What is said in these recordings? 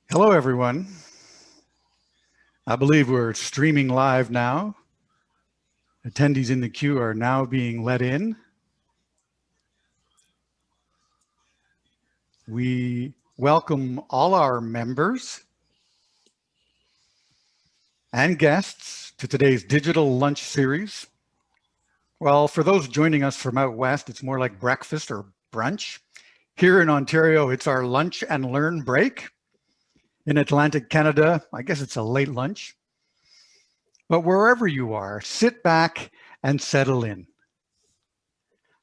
Hello, everyone. I believe we're streaming live now. Attendees in the queue are now being let in. We welcome all our members and guests to today's digital lunch series. Well, for those joining us from out west, it's more like breakfast or brunch. Here in Ontario, it's our lunch and learn break. In Atlantic Canada, I guess it's a late lunch. But wherever you are, sit back and settle in.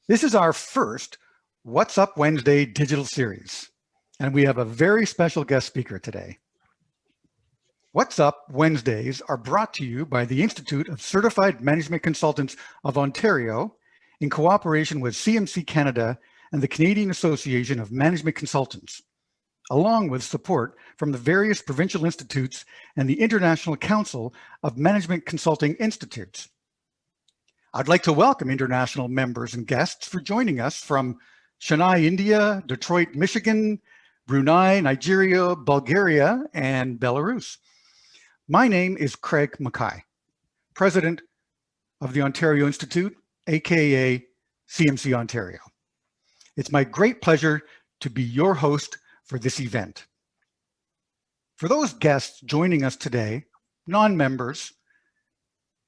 This is our first What's Up Wednesday digital series, and we have a very special guest speaker today. What's Up Wednesdays are brought to you by the Institute of Certified Management Consultants of Ontario in cooperation with CMC Canada and the Canadian Association of Management Consultants, along with support from the various provincial institutes and the International Council of Management Consulting Institutes. I'd like to welcome international members and guests for joining us from Chennai, India, Detroit, Michigan, Brunei, Nigeria, Bulgaria, and Belarus. My name is Craig Mackay, President of the Ontario Institute, aka CMC Ontario. It's my great pleasure to be your host for this event. For those guests joining us today, non-members,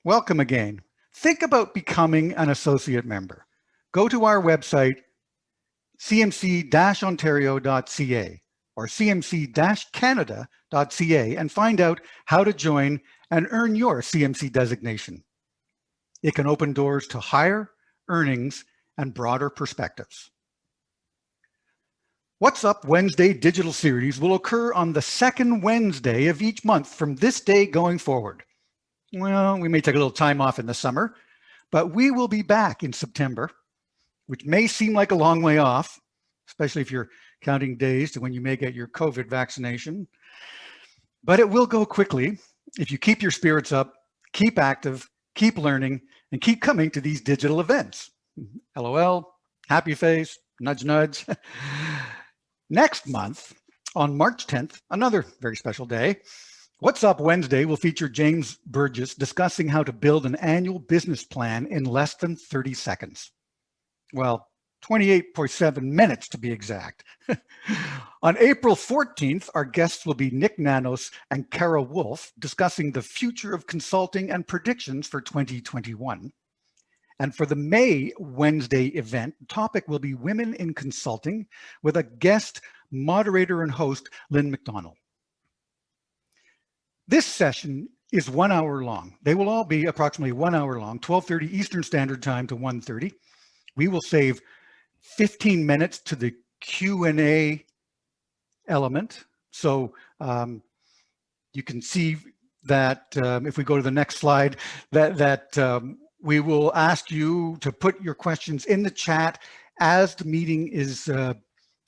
welcome again. Think about becoming an associate member. Go to our website, cmc-ontario.ca or cmc-canada.ca and find out how to join and earn your CMC designation. It can open doors to higher earnings and broader perspectives. What's Up Wednesday digital series will occur on the second Wednesday of each month from this day going forward. Well, we may take a little time off in the summer, but we will be back in September, which may seem like a long way off, especially if you're counting days to when you may get your COVID vaccination. But it will go quickly if you keep your spirits up, keep active, keep learning, and keep coming to these digital events. LOL, happy face, nudge, nudge. Next month, on March 10th, another very special day, What's Up Wednesday will feature James Burgess discussing how to build an annual business plan in less than 30 seconds. Well, 28.7 minutes to be exact. On April 14th, our guests will be Nick Nanos and Kara Wolf discussing the future of consulting and predictions for 2021. And for the May Wednesday event, the topic will be Women in Consulting with a guest moderator and host, Lynn McDonald. This session is 1 hour long. They will all be approximately 1 hour long, 12:30 Eastern Standard Time to 1:30. We will save 15 minutes to the Q&A element. So you can see that if we go to the next slide, that we will ask you to put your questions in the chat as the meeting is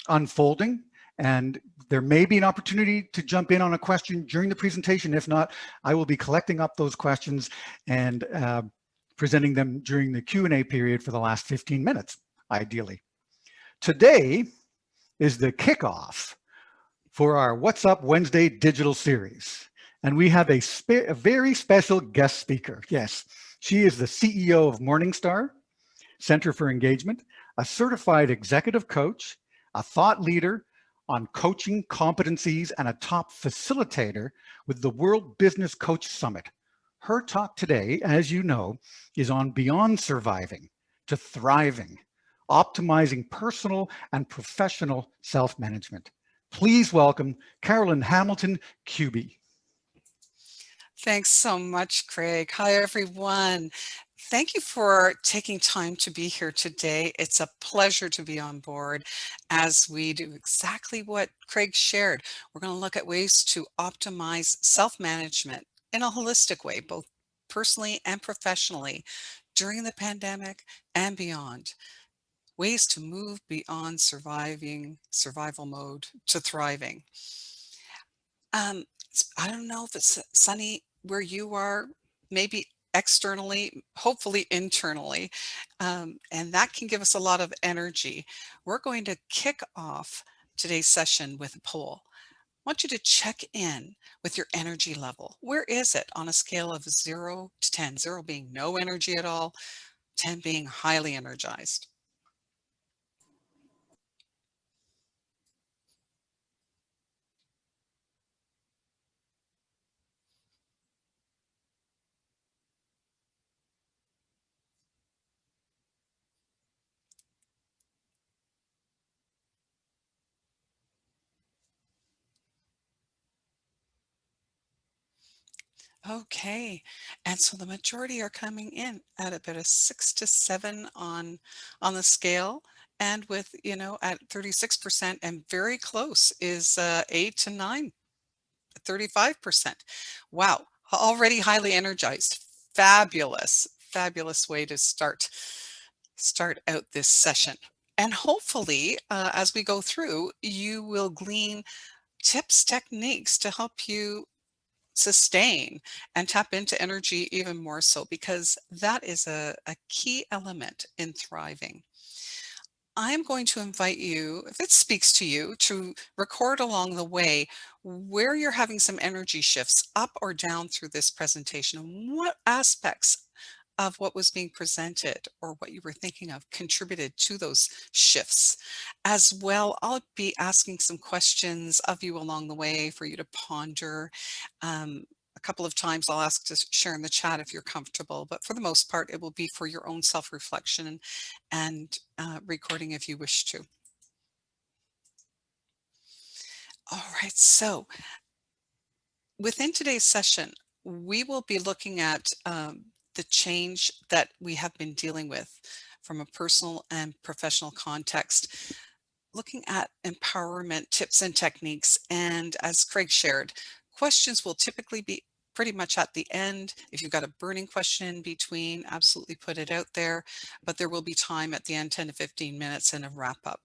unfolding. And there may be an opportunity to jump in on a question during the presentation. If not, I will be collecting up those questions and presenting them during the Q&A period for the last 15 minutes, ideally. Today is the kickoff for our What's Up Wednesday digital series. And we have a very special guest speaker. Yes, she is the CEO of Morningstar Center for Engagement, a certified executive coach, a thought leader on coaching competencies, and a top facilitator with the World Business Coach Summit. Her talk today, as you know, is on beyond surviving to thriving, optimizing personal and professional self-management. Please welcome Carolyn Hamilton-Kuby. Thanks so much, Craig. Hi, everyone. Thank you for taking time to be here today. It's a pleasure to be on board as we do exactly what Craig shared. We're going to look at ways to optimize self-management in a holistic way, both personally and professionally during the pandemic and beyond. Ways to move beyond survival mode to thriving. I don't know if it's sunny where you are, maybe externally, hopefully internally, and that can give us a lot of energy. We're going to kick off today's session with a poll. want you to check in with your energy level. Where is it on a scale of 0 to 10? 0 being no energy at all, 10 being highly energized. Okay, and so the majority are coming in at about a 6 to 7 on the scale, and with, at 36% and very close is 8 to 9, 35%. Wow, already highly energized. Fabulous, fabulous way to start out this session. And hopefully, as we go through, you will glean tips, techniques to help you sustain and tap into energy even more so, because that is a key element in thriving. I'm going to invite you, if it speaks to you, to record along the way where you're having some energy shifts up or down through this presentation, and what aspects of what was being presented or what you were thinking of contributed to those shifts. As well, I'll be asking some questions of you along the way for you to ponder. A couple of times I'll ask to share in the chat if you're comfortable, but for the most part, it will be for your own self-reflection and recording if you wish to. All right, so within today's session, we will be looking at the change that we have been dealing with from a personal and professional context, looking at empowerment tips and techniques. And as Craig shared, questions will typically be pretty much at the end. If you've got a burning question in between, absolutely put it out there, but there will be time at the end, 10 to 15 minutes, and a wrap up.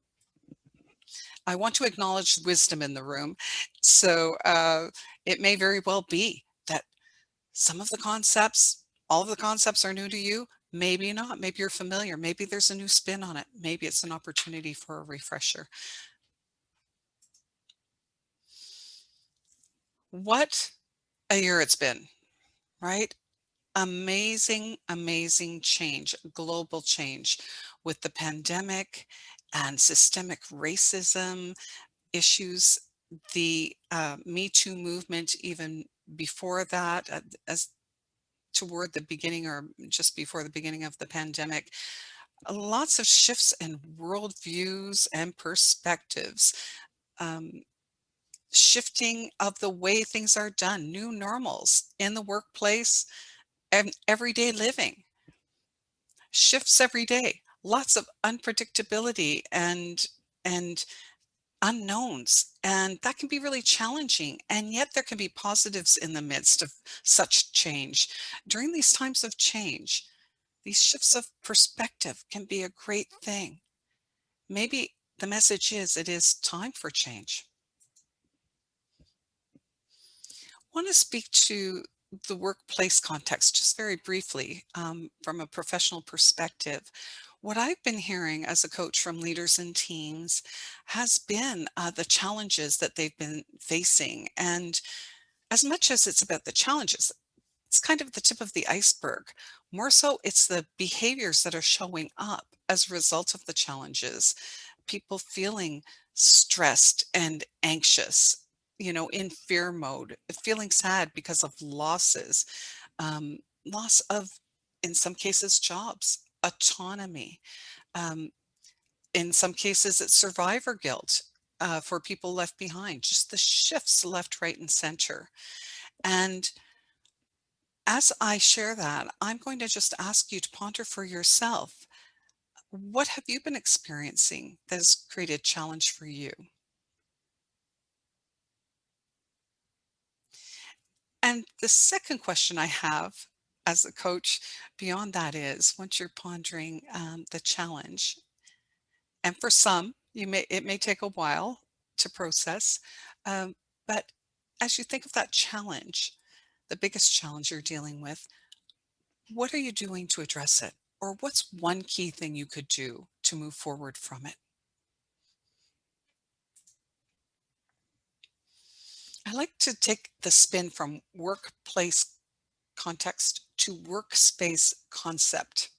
I want to acknowledge wisdom in the room. So it may very well be that some of the concepts, all of the concepts are new to you. Maybe not. Maybe you're familiar. Maybe there's a new spin on it. Maybe it's an opportunity for a refresher. What a year it's been, right? Amazing, amazing change, global change with the pandemic and systemic racism issues, the Me Too movement, even before that, as toward the beginning or just before the beginning of the pandemic, lots of shifts in worldviews and perspectives, um, shifting of the way things are done, new normals in the workplace and everyday living, shifts every day, lots of unpredictability and unknowns, and that can be really challenging, and yet there can be positives in the midst of such change. During these times of change, these shifts of perspective can be a great thing. Maybe the message is it is time for change. I want to speak to the workplace context just very briefly, from a professional perspective. What I've been hearing as a coach from leaders and teams has been the challenges that they've been facing. And as much as it's about the challenges, it's kind of the tip of the iceberg. More so, it's the behaviors that are showing up as a result of the challenges. People feeling stressed and anxious, in fear mode, feeling sad because of losses, loss of, in some cases, jobs, autonomy. Um, in some cases, it's survivor guilt for people left behind, just the shifts left, right, and center. And as I share that, I'm going to just ask you to ponder for yourself. What have you been experiencing that has created challenge for you? And the second question I have as a coach beyond that is, once you're pondering the challenge, and for some, it may take a while to process, um, but as you think of that challenge, the biggest challenge you're dealing with, what are you doing to address it? Or what's one key thing you could do to move forward from it? I like to take the spin from workplace context to workspace concept.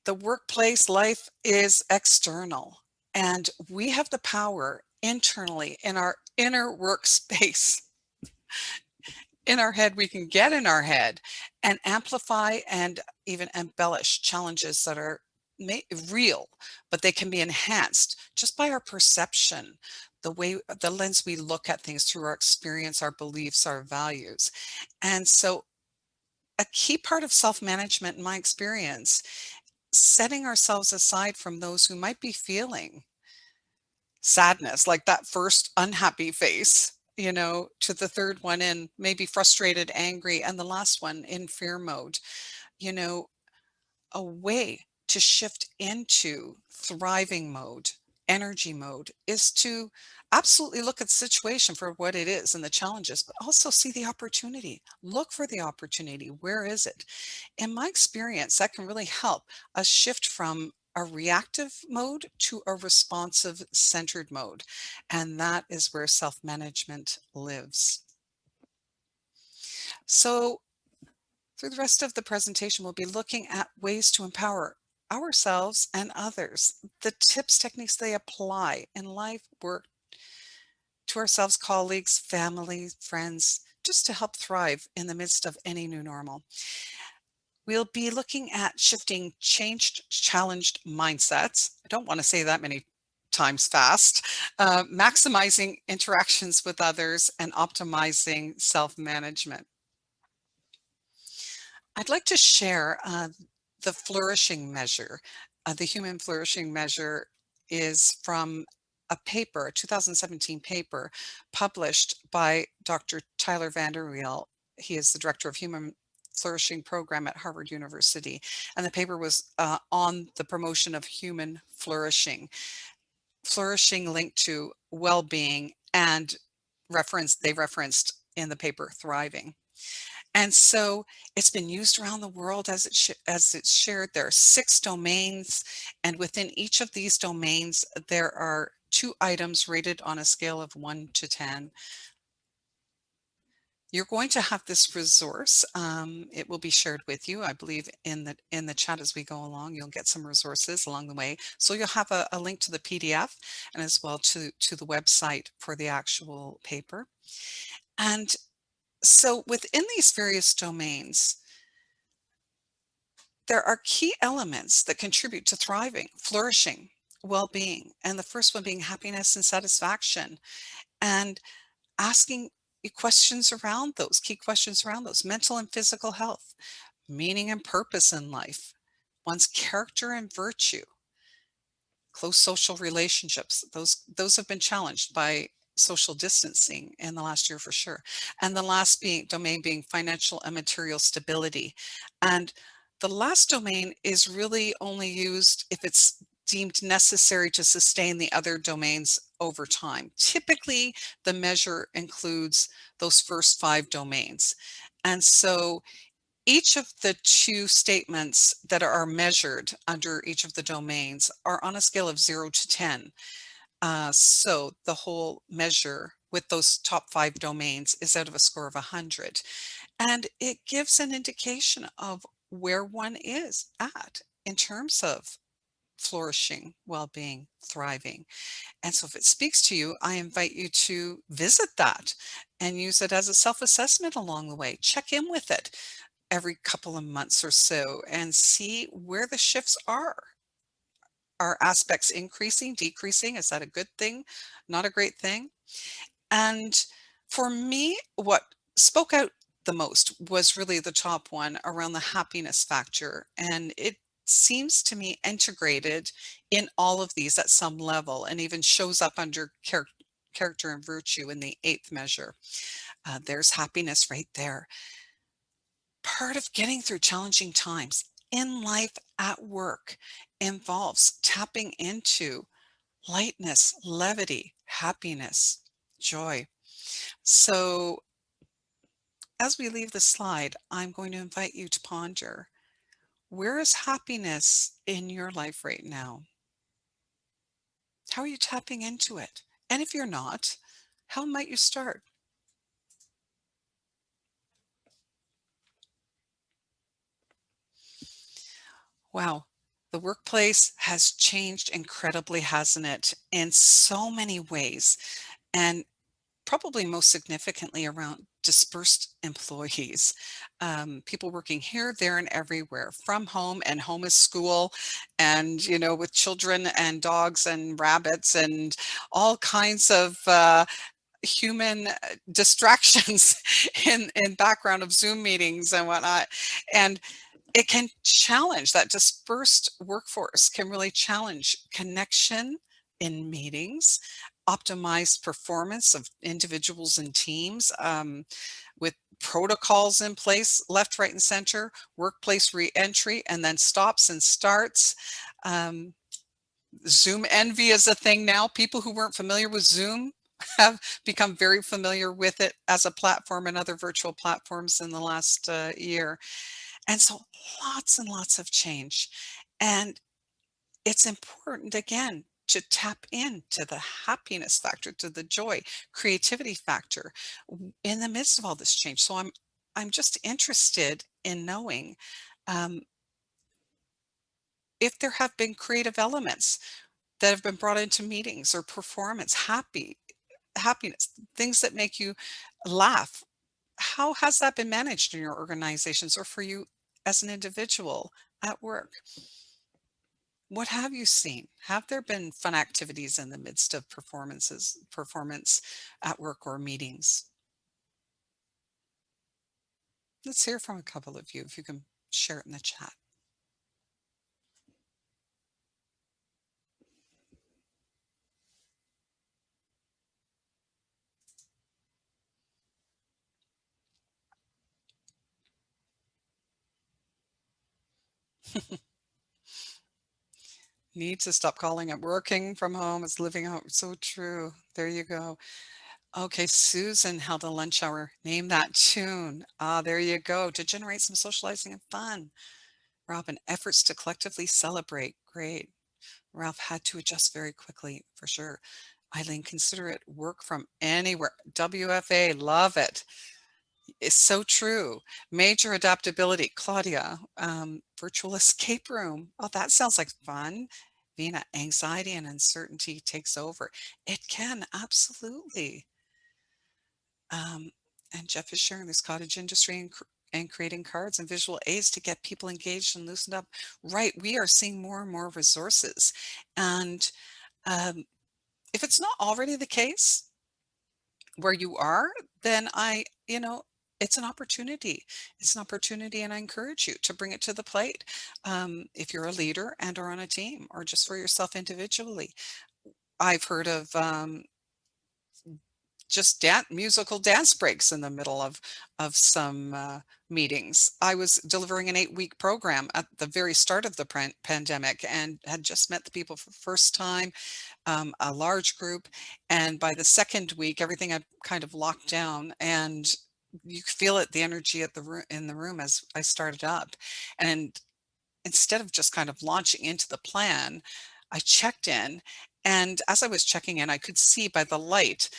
The workplace life is external, and we have the power internally in our inner workspace. In our head, we can get in our head and amplify and even embellish challenges that are real, but they can be enhanced just by our perception, the way, the lens we look at things through our experience, our beliefs, our values. And so, a key part of self management, in my experience, setting ourselves aside from those who might be feeling sadness, like that first unhappy face, to the third one in maybe frustrated, angry, and the last one in fear mode, you know, a way to shift into thriving mode, energy mode, is to absolutely look at the situation for what it is and the challenges, but also see the opportunity. Look for the opportunity. Where is it? In my experience, that can really help us shift from a reactive mode to a responsive centered mode. And that is where self management lives. So, through the rest of the presentation, we'll be looking at ways to empower ourselves and others, the tips, techniques they apply in life, work, to ourselves, colleagues, family, friends, just to help thrive in the midst of any new normal. We'll be looking at shifting changed, challenged mindsets. I don't want to say that many times fast, maximizing interactions with others, and optimizing self management. I'd like to share the flourishing measure. The human flourishing measure is from a paper, a 2017 paper published by Dr. Tyler Vanderweel. He is the director of Human Flourishing Program at Harvard University. And the paper was on the promotion of human flourishing. Flourishing linked to well-being, and they referenced in the paper thriving. And so it's been used around the world as it's shared. There are 6 domains, and within each of these domains, there are 2 items rated on a scale of 1 to 10. You're going to have this resource. It will be shared with you, I believe, in the chat as we go along. You'll get some resources along the way. So you'll have a link to the PDF and as well to the website for the actual paper. And so within these various domains, there are key elements that contribute to thriving, flourishing, well-being, and the first one being happiness and satisfaction, and asking questions around those, key questions around those, mental and physical health, meaning and purpose in life, one's character and virtue, close social relationships. Those have been challenged by social distancing in the last year for sure. And the last domain being financial and material stability. And the last domain is really only used if it's deemed necessary to sustain the other domains over time. Typically, the measure includes those first 5 domains. And so each of the 2 statements that are measured under each of the domains are on a scale of 0 to 10. So the whole measure with those top 5 domains is out of a score of 100. And it gives an indication of where one is at in terms of flourishing, well-being, thriving. And so if it speaks to you, I invite you to visit that and use it as a self-assessment along the way. Check in with it every couple of months or so and see where the shifts are. Are aspects increasing, decreasing? Is that a good thing? Not a great thing? And for me, what spoke out the most was really the top one around the happiness factor. And it seems to me integrated in all of these at some level, and even shows up under character and virtue in the 8th measure. There's happiness right there. Part of getting through challenging times in life, at work, involves tapping into lightness, levity, happiness, joy. So as we leave the slide, I'm going to invite you to ponder, where is happiness in your life right now? How are you tapping into it? And if you're not, How might you start? Wow, the workplace has changed incredibly, hasn't it? In so many ways, and probably most significantly around dispersed employees. People working here, there, and everywhere from home, and home is school, and, with children and dogs and rabbits and all kinds of human distractions in background of Zoom meetings and whatnot. And it can challenge that dispersed workforce, can really challenge connection in meetings, optimize performance of individuals and teams, with protocols in place, left, right, and center, workplace reentry, and then stops and starts. Um, Zoom envy is a thing now. People who weren't familiar with Zoom have become very familiar with it as a platform and other virtual platforms in the last year. And so lots and lots of change. And it's important, again, to tap into the happiness factor, to the joy, creativity factor in the midst of all this change. So I'm just interested in knowing, um, if there have been creative elements that have been brought into meetings or performance, happiness, things that make you laugh. How has that been managed in your organizations or for you as an individual at work? What have you seen? Have there been fun activities in the midst of performance at work or meetings? Let's hear from a couple of you if you can share it in the chat. Need to stop calling it working from home. It's living out. So true. There you go. Okay, Susan held a lunch hour. Name that tune. Ah, there you go. To generate some socializing and fun. Robin, efforts to collectively celebrate. Great. Ralph had to adjust very quickly, for sure. Eileen, consider it work from anywhere. WFA, love it. It's so true. Major adaptability. Claudia, virtual escape room. Oh, that sounds like fun. Vina, anxiety and uncertainty takes over. It can, absolutely. Um, and Jeff is sharing this cottage industry and creating cards and visual aids to get people engaged and loosened up. Right. We are seeing more and more resources. And um, if it's not already the case where you are, then it's an opportunity. It's an opportunity, and I encourage you to bring it to the plate. If you're a leader and or on a team or just for yourself individually. I've heard of just musical dance breaks in the middle of some meetings. I was delivering an 8-week program at the very start of the pandemic and had just met the people for the first time, a large group, and by the second week, everything had kind of locked down, and you could feel it, the energy at in the room as I started up, and instead of just kind of launching into the plan, I checked in. And as I was checking in, I could see by the light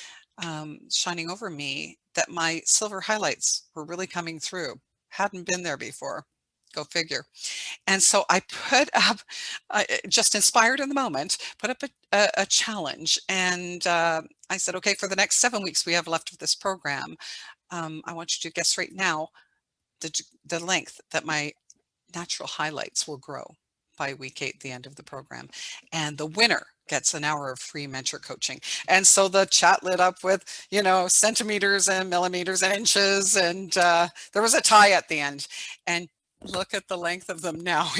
shining over me that my silver highlights were really coming through. Hadn't been there before. Go figure. And so I put up, just inspired in the moment, put up a challenge. And I said, okay, for the next 7 weeks we have left of this program, I want you to guess right now the length that my natural highlights will grow by week 8, the end of the program. And the winner gets an hour of free mentor coaching. And so the chat lit up with, centimeters and millimeters and inches. And there was a tie at the end. And look at the length of them now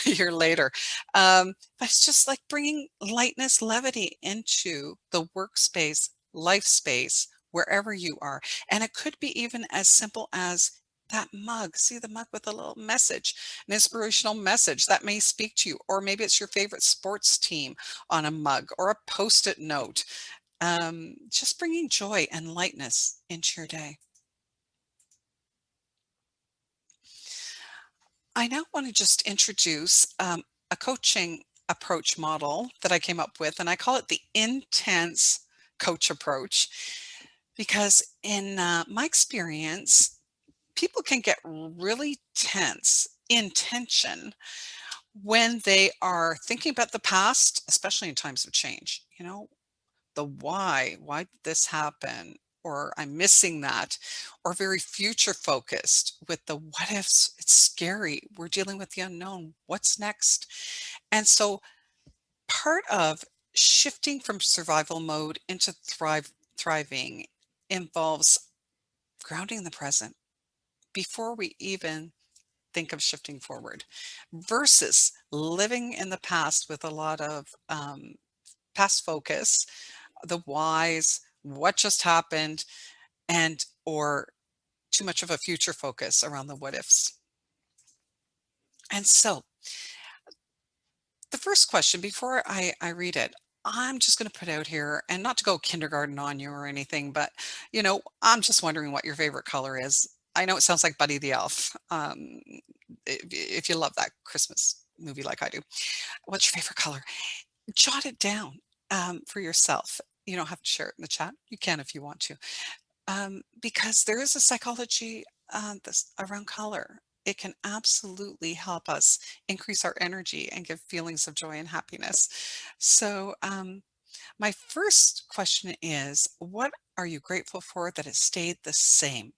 a year later. But it's just like bringing lightness, levity into the workspace, life space, wherever you are. And it could be even as simple as that mug. See the mug with a little message, an inspirational message that may speak to you, or maybe it's your favorite sports team on a mug or a post-it note. Just bringing joy and lightness into your day. I now want to just introduce a coaching approach model that I came up with, and I call it the intense coach approach, because in my experience, people can get really tense in tension when they are thinking about the past, especially in times of change. The why did this happen? Or I'm missing that, or very future focused with the what ifs. It's scary. We're dealing with the unknown. What's next? And so part of shifting from survival mode into thriving involves grounding the present before we even think of shifting forward, versus living in the past with a lot of past focus, the whys, what just happened, and or too much of a future focus around the what ifs. And so the first question before I read it, I'm just going to put out here, and not to go kindergarten on you or anything, but I'm just wondering what your favorite color is. I know it sounds like Buddy the Elf. If you love that Christmas movie like I do, what's your favorite color? Jot it down for yourself. You don't have to share it in the chat. You can if you want to, because there is a psychology around color. It can absolutely help us increase our energy and give feelings of joy and happiness. So, my first question is, what are you grateful for that has stayed the same?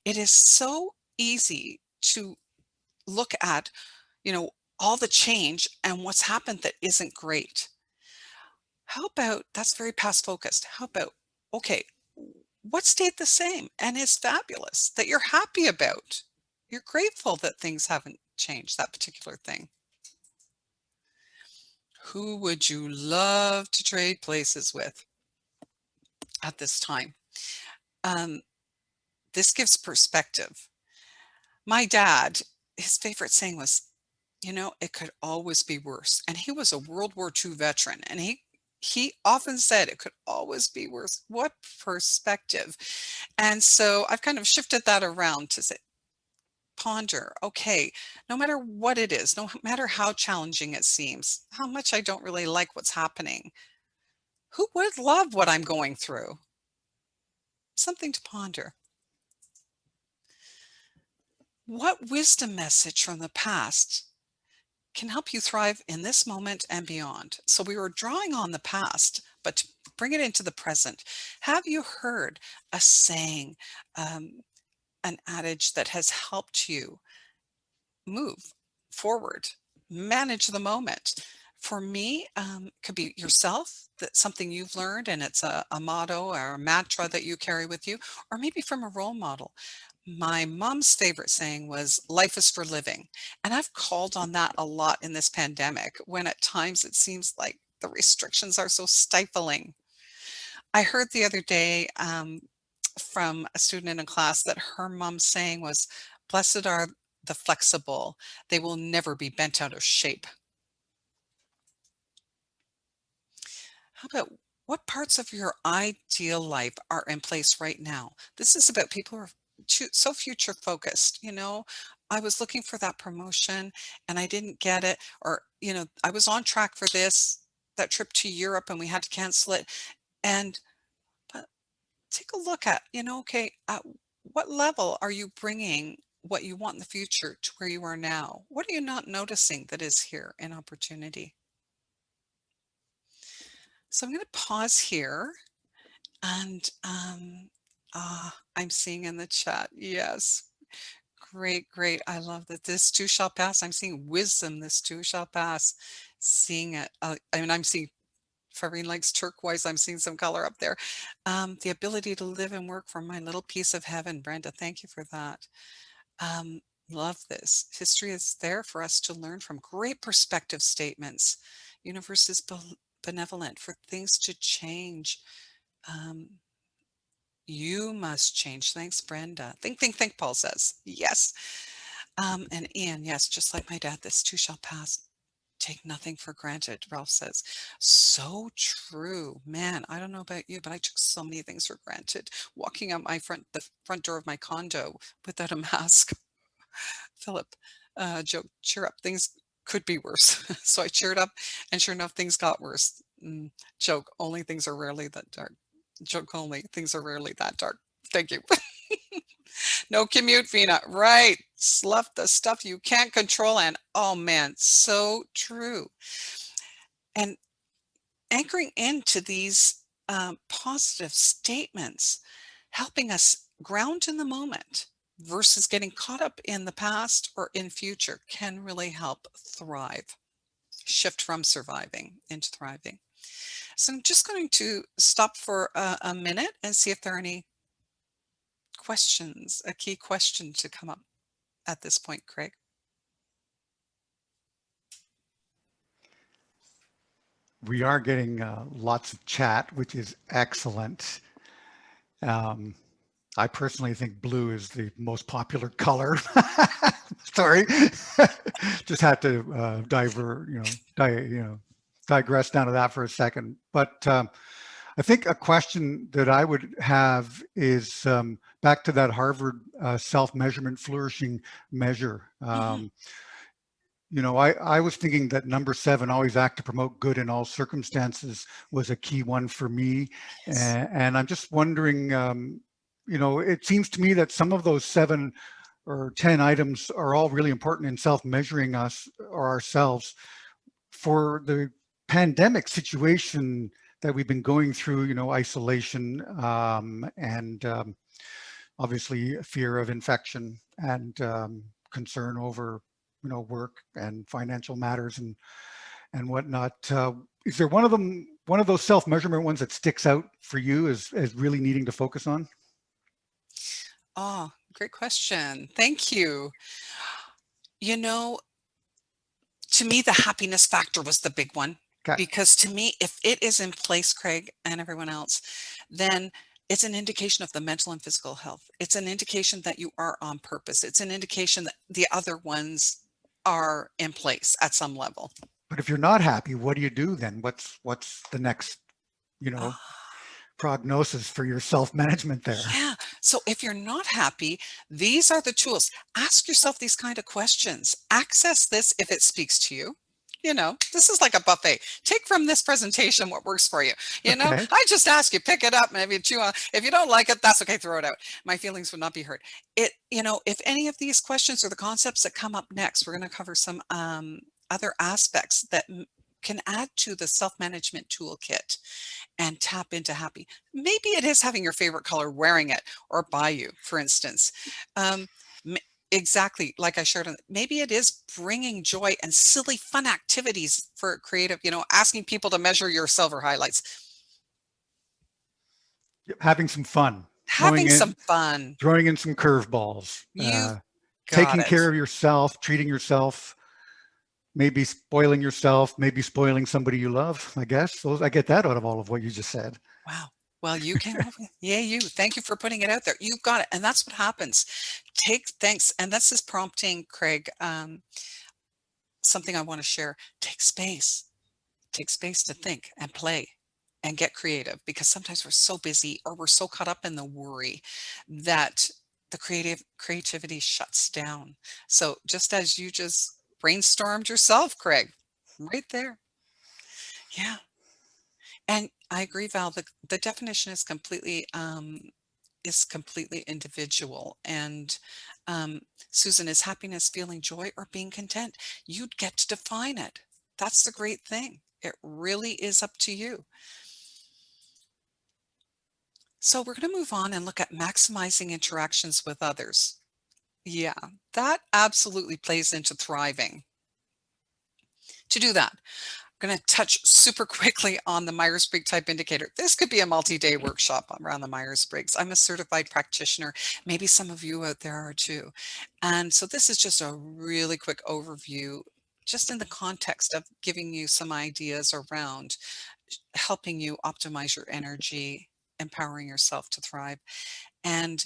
It is so easy to look at, you know, all the change and what's happened that isn't great. How about that's very past focused? How about, okay, what stayed the same and is fabulous that you're happy about? You're grateful that things haven't changed, that particular thing. Who would you love to trade places with at this time? Um, this gives perspective. My dad, his favorite saying was, it could always be worse. And he was a World War II veteran, and he often said it could always be worse. What perspective? And so I've kind of shifted that around to say, ponder, okay, no matter what it is, no matter how challenging it seems, how much I don't really like what's happening, who would love what I'm going through? Something to ponder. What wisdom message from the past can help you thrive in this moment and beyond? So we were drawing on the past, but to bring it into the present. Have you heard a saying, um, an adage that has helped you move forward, manage the moment? For me, could be yourself, that something you've learned and it's a motto or a mantra that you carry with you, or maybe from a role model. My mom's favorite saying was, life is for living. And I've called on that a lot in this pandemic when at times it seems like the restrictions are so stifling. I heard the other day from a student in a class that her mom's saying was, blessed are the flexible, they will never be bent out of shape. How about, what parts of your ideal life are in place right now? This is about people who are so future focused. I was looking for that promotion and I didn't get it, or I was on track for that trip to Europe and we had to cancel it. And but take a look at, okay, at what level are you bringing what you want in the future to where you are now? What are you not noticing that is here in opportunity? So I'm going to pause here. And I'm seeing in the chat, yes, great, great. I love that. This too shall pass. I'm seeing wisdom. This too shall pass. Seeing it. I'm seeing Farine likes turquoise. I'm seeing some color up there. The ability to live and work for my little piece of heaven. Brenda, thank you for that. Um, Love this. History is there for us to learn from. Great perspective statements. Universe is benevolent for things to change. Um, you must change. Thanks, Brenda. Think, think, think, Paul says. Yes. And Ian, yes, just like my dad, this too shall pass. Take nothing for granted, Ralph says. So true. Man, I don't know about you, but I took so many things for granted. Walking out the front door of my condo without a mask. Philip, joke, cheer up. Things could be worse. So I cheered up, and sure enough, things got worse. Joke, only things are rarely that dark. Joke only, things are rarely that dark. Thank you. No commute, Vina. Right. Slough the stuff you can't control. And oh man, so true. And anchoring into these positive statements, helping us ground in the moment versus getting caught up in the past or in future can really help thrive, shift from surviving into thriving. So I'm just going to stop for a minute and see if there are any questions, a key question to come up at this point, Craig. We are getting lots of chat, which is excellent. I personally think blue is the most popular color. Sorry, just had to digress down to that for a second. But I think a question that I would have is back to that Harvard self-measurement flourishing measure. I was thinking that number 7, always act to promote good in all circumstances, was a key one for me. Yes. And I'm just wondering, it seems to me that some of those 7 or 10 items are all really important in self-measuring us or ourselves for the pandemic situation that we've been going through, isolation and obviously fear of infection and concern over work and financial matters and whatnot. Is there one of those self-measurement ones that sticks out for you as really needing to focus on? Oh, great question. Thank you. You know, to me, the happiness factor was the big one. Okay. Because to me, if it is in place, Craig and everyone else, then it's an indication of the mental and physical health. It's an indication that you are on purpose. It's an indication that the other ones are in place at some level. But if you're not happy, what do you do then? What's the next, prognosis for your self-management there? Yeah. So if you're not happy, these are the tools. Ask yourself these kind of questions. Access this if it speaks to you. This is like a buffet. Take from this presentation what works for you. Okay. I just ask you, pick it up, maybe chew on. If you don't like it, that's okay, throw it out. My feelings would not be hurt. If any of these questions or the concepts that come up next, we're going to cover some other aspects that can add to the self-management toolkit and tap into happy. Maybe it is having your favorite color, wearing it, or by you, for instance. Exactly, like I shared, maybe it is bringing joy and silly fun activities for creative, asking people to measure your silver highlights. Having some fun. Having some fun. Throwing in some curveballs. You've got taking it. care of yourself, treating yourself, maybe spoiling yourself, maybe spoiling somebody you love, I guess. I get that out of all of what you just said. Wow. Well, you came up with, you. Thank you for putting it out there. You've got it. And that's what happens. Thanks. And that's just prompting, Craig, something I want to share. Take space to think and play and get creative, because sometimes we're so busy or we're so caught up in the worry that the creativity shuts down. So just as you just brainstormed yourself, Craig, right there. Yeah. And I agree, Val, the definition is completely individual. And Susan, is happiness feeling joy or being content? You'd get to define it. That's the great thing. It really is up to you. So we're going to move on and look at maximizing interactions with others. Yeah, that absolutely plays into thriving. To do that, going to touch super quickly on the Myers-Briggs type indicator. This could be a multi-day workshop around the Myers-Briggs. I'm a certified practitioner. Maybe some of you out there are too. And so this is just a really quick overview, just in the context of giving you some ideas around helping you optimize your energy, empowering yourself to thrive. And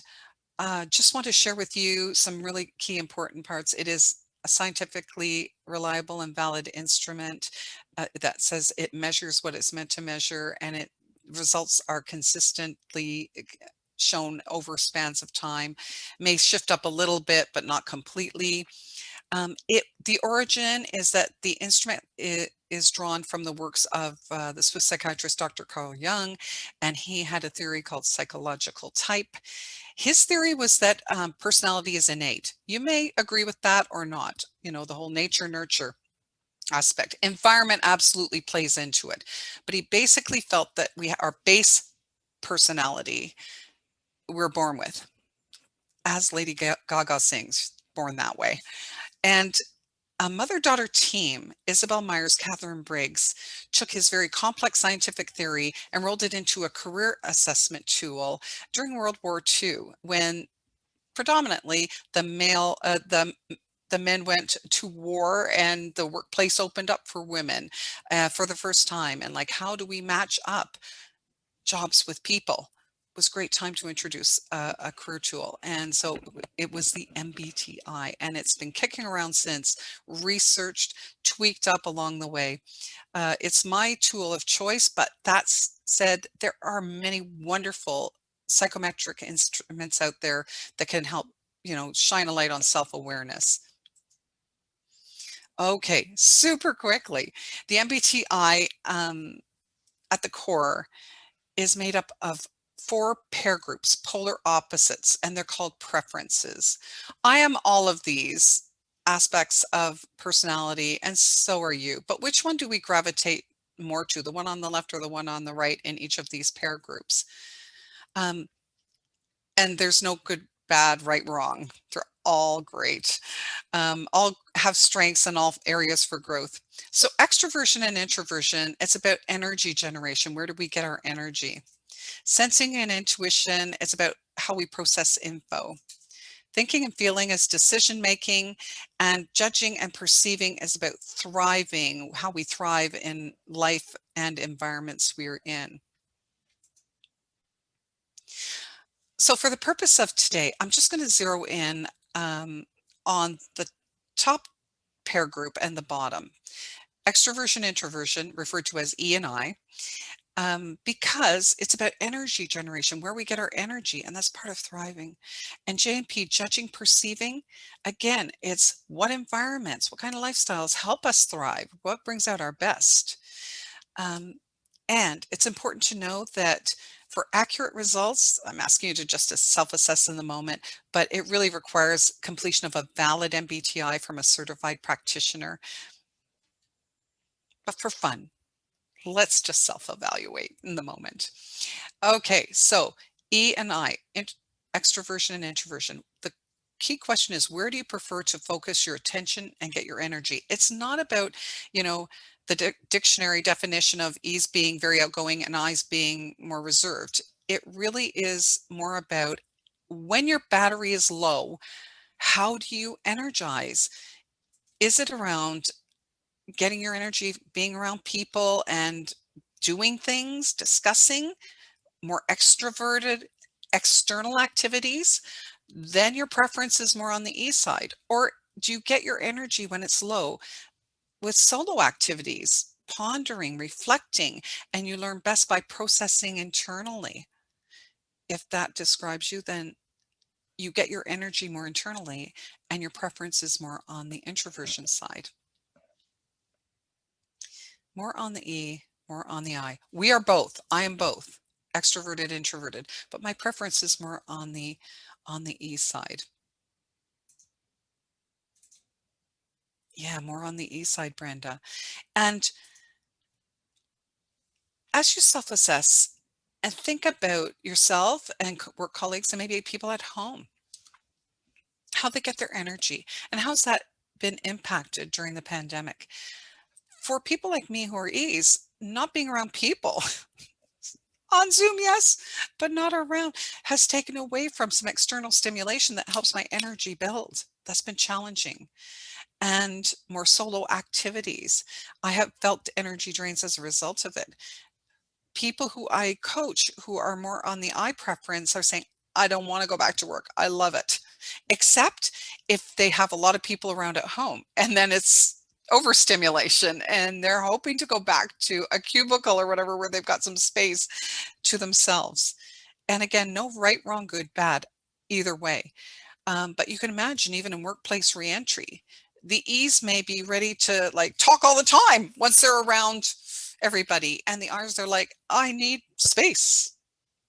just want to share with you some really key important parts. It is a scientifically reliable and valid instrument that says it measures what it's meant to measure, and results are consistently shown over spans of time. May shift up a little bit, but not completely. The origin is that the instrument is drawn from the works of the Swiss psychiatrist Dr. Carl Jung, and he had a theory called psychological type. His theory was that personality is innate. You may agree with that or not, the whole nature nurture aspect. Environment absolutely plays into it, but he basically felt that our base personality we're born with, as Lady Gaga sings, born that way. And a mother-daughter team, Isabel Myers, Catherine Briggs, took his very complex scientific theory and rolled it into a career assessment tool during World War II, when predominantly the men went to war and the workplace opened up for women for the first time. And like, how do we match up jobs with people? It was a great time to introduce a career tool. And so it was the MBTI, and it's been kicking around since, researched, tweaked up along the way. It's my tool of choice, but that said, there are many wonderful psychometric instruments out there that can help, shine a light on self-awareness. Okay, super quickly. The MBTI at the core is made up of 4 pair groups, polar opposites, and they're called preferences. I am all of these aspects of personality, and so are you. But which one do we gravitate more to, the one on the left or the one on the right in each of these pair groups? And there's no good, bad, right, wrong. They're all great. All have strengths and all areas for growth. So extroversion and introversion, it's about energy generation. Where do we get our energy? Sensing and intuition, it's about how we process info. Thinking and feeling is decision making, and judging and perceiving is about thriving, how we thrive in life and environments we're in. So for the purpose of today, I'm just going to zero in on the top pair group and the bottom. Extroversion, introversion, referred to as E and I, because it's about energy generation, where we get our energy, and that's part of thriving. And J&P, judging, perceiving, again, it's what environments, what kind of lifestyles help us thrive, what brings out our best. And it's important to know that for accurate results, I'm asking you to just to self-assess in the moment, but it really requires completion of a valid MBTI from a certified practitioner. But for fun, let's just self-evaluate in the moment. Okay, so E and I, extroversion and introversion. The key question is, where do you prefer to focus your attention and get your energy? It's not about, the dictionary definition of E's being very outgoing and I's being more reserved. It really is more about, when your battery is low, how do you energize? Is it around getting your energy, being around people and doing things, discussing, more extroverted external activities? Then your preference is more on the E side. Or do you get your energy when it's low with solo activities, pondering, reflecting, and you learn best by processing internally? If that describes you, then you get your energy more internally, and your preference is more on the introversion side. More on the E, more on the I. We are both. I am both extroverted, introverted, but my preference is more on the E side. Yeah, more on the E side, Brenda. And as you self-assess and think about yourself and work colleagues and maybe people at home, how they get their energy and how's that been impacted during the pandemic. For people like me who are E's, not being around people on Zoom, yes, but not around, has taken away from some external stimulation that helps my energy build. That's been challenging. And more solo activities. I have felt energy drains as a result of it. People who I coach who are more on the I preference are saying, I don't want to go back to work. I love it. Except if they have a lot of people around at home, and then it's overstimulation and they're hoping to go back to a cubicle or whatever where they've got some space to themselves. And again, no right, wrong, good, bad, either way. But you can imagine, even in workplace reentry, The E's may be ready to like talk all the time once they're around everybody. And the R's, they're like, I need space,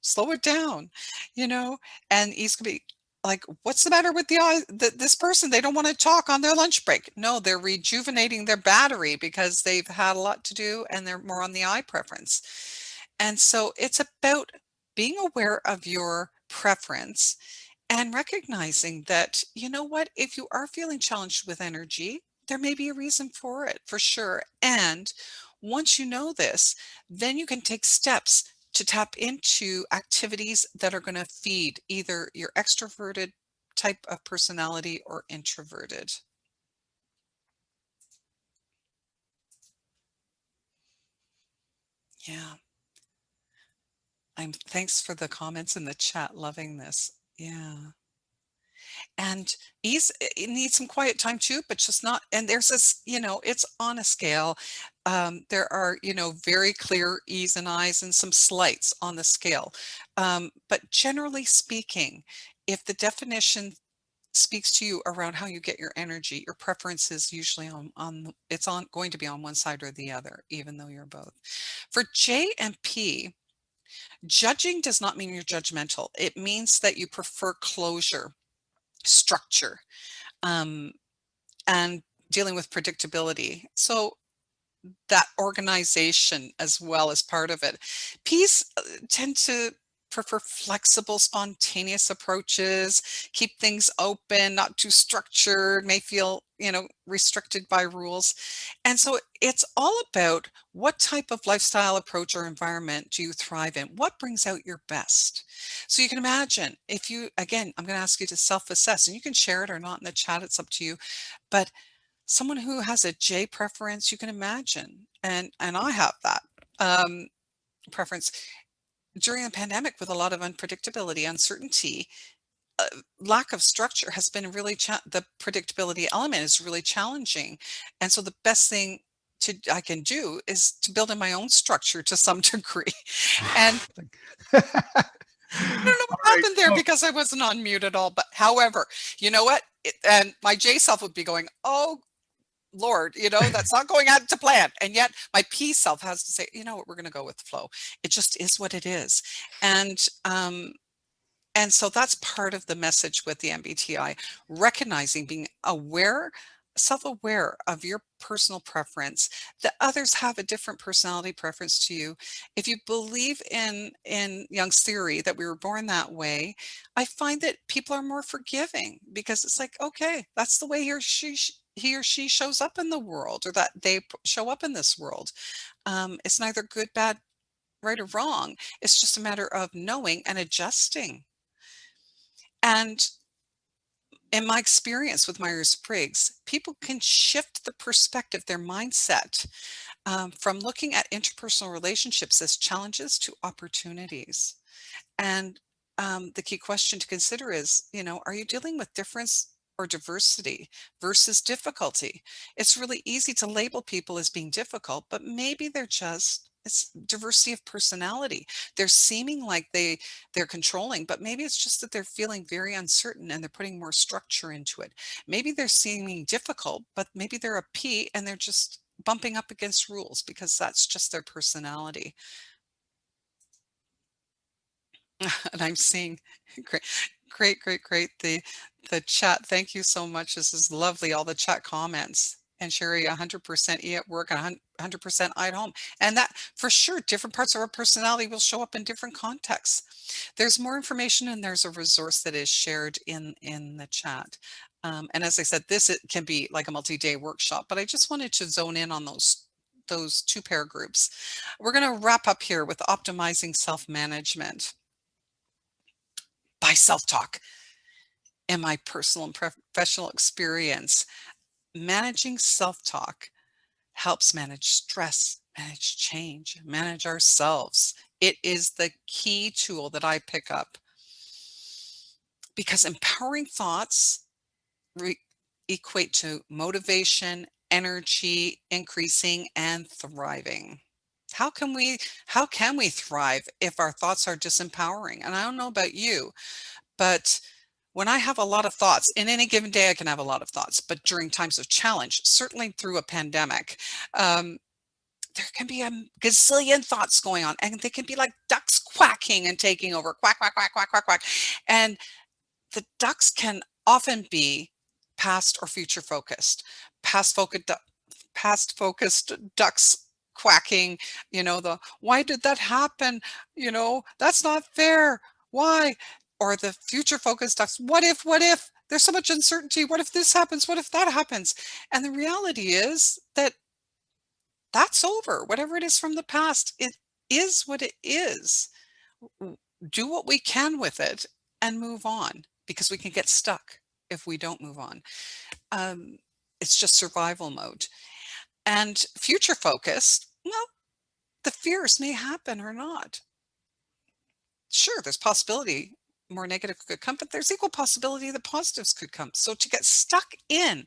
slow it down, you know? And E's could be like, what's the matter with this person? They don't want to talk on their lunch break. No, they're rejuvenating their battery because they've had a lot to do and they're more on the I preference. And so it's about being aware of your preference and recognizing that, you know what, if you are feeling challenged with energy, there may be a reason for it, for sure. And once you know this, then you can take steps to tap into activities that are going to feed either your extroverted type of personality or introverted. Yeah. Thanks for the comments in the chat. Loving this. Yeah. And it needs some quiet time too, but just not, and there's this, it's on a scale. There are, very clear E's and I's and some slights on the scale. But generally speaking, if the definition speaks to you around how you get your energy, your preference is usually going to be on one side or the other, even though you're both. For J and P, judging does not mean you're judgmental. It means that you prefer closure, structure, and dealing with predictability. So that organization as well as part of it. Ps tend to prefer flexible, spontaneous approaches, keep things open, not too structured, may feel, restricted by rules. And so it's all about what type of lifestyle approach or environment do you thrive in? What brings out your best? So you can imagine if you, again, I'm going to ask you to self-assess and you can share it or not in the chat. It's up to you. But someone who has a J preference, you can imagine, and I have that preference during the pandemic with a lot of unpredictability, uncertainty, lack of structure has been really the predictability element is really challenging, and so the best thing I can do is to build in my own structure to some degree. And I don't know what happened there because I wasn't on mute at all. But however, you know what? And my J self would be going, oh, Lord, that's not going out to plan. And yet my P self has to say, you know what, we're going to go with the flow. It just is what it is. And so that's part of the message with the MBTI, recognizing, being aware, self-aware of your personal preference, that others have a different personality preference to you. If you believe in Jung's theory that we were born that way, I find that people are more forgiving because it's like, okay, that's the way he or she shows up in the world, or that they show up in this world. It's neither good, bad, right, or wrong. It's just a matter of knowing and adjusting. And in my experience with Myers-Briggs, people can shift the perspective, their mindset, from looking at interpersonal relationships as challenges to opportunities. And the key question to consider is, are you dealing with difference or diversity versus difficulty? It's really easy to label people as being difficult, but maybe it's diversity of personality. They're seeming like they're controlling, but maybe it's just that they're feeling very uncertain and they're putting more structure into it. Maybe they're seeming difficult, but maybe they're a P and they're just bumping up against rules because that's just their personality. And I'm seeing great. The chat. Thank you so much. This is lovely. All the chat comments. And Sherry, 100% E at work and 100% I at home. And that, for sure, different parts of our personality will show up in different contexts. There's more information and there's a resource that is shared in the chat. And as I said, it can be like a multi-day workshop, but I just wanted to zone in on those two pair groups. We're going to wrap up here with optimizing self-management by self-talk. In my personal and professional experience, managing self-talk helps manage stress, manage change, manage ourselves. It is the key tool that I pick up because empowering thoughts equate to motivation, energy increasing, and thriving. How can we thrive if our thoughts are disempowering? And I don't know about you, but when I have a lot of thoughts, in any given day, I can have a lot of thoughts, but during times of challenge, certainly through a pandemic, there can be a gazillion thoughts going on, and they can be like ducks quacking and taking over, quack, quack, quack, quack, quack, quack. And the ducks can often be past or future focused. Past focused, past focused ducks quacking, the why did that happen? That's not fair. Why? Or the future focused ducks, what if, what if? There's so much uncertainty. What if this happens? What if that happens? And the reality is that that's over. Whatever it is from the past, it is what it is. Do what we can with it and move on, because we can get stuck if we don't move on. It's just survival mode. And future focused, well, the fears may happen or not. Sure, there's possibility more negative could come, but there's equal possibility that positives could come. So to get stuck in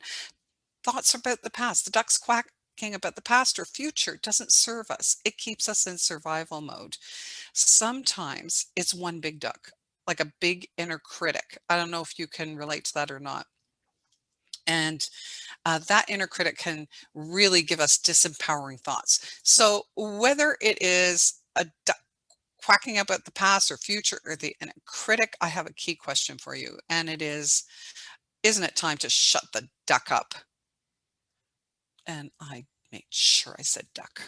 thoughts about the past, the ducks quacking about the past or future, doesn't serve us. It keeps us in survival mode. Sometimes it's one big duck, like a big inner critic. I don't know if you can relate to that or not. And that inner critic can really give us disempowering thoughts. So whether it is a duck quacking about the past or future or the inner critic, I have a key question for you. And it is, isn't it time to shut the duck up? And I made sure I said duck.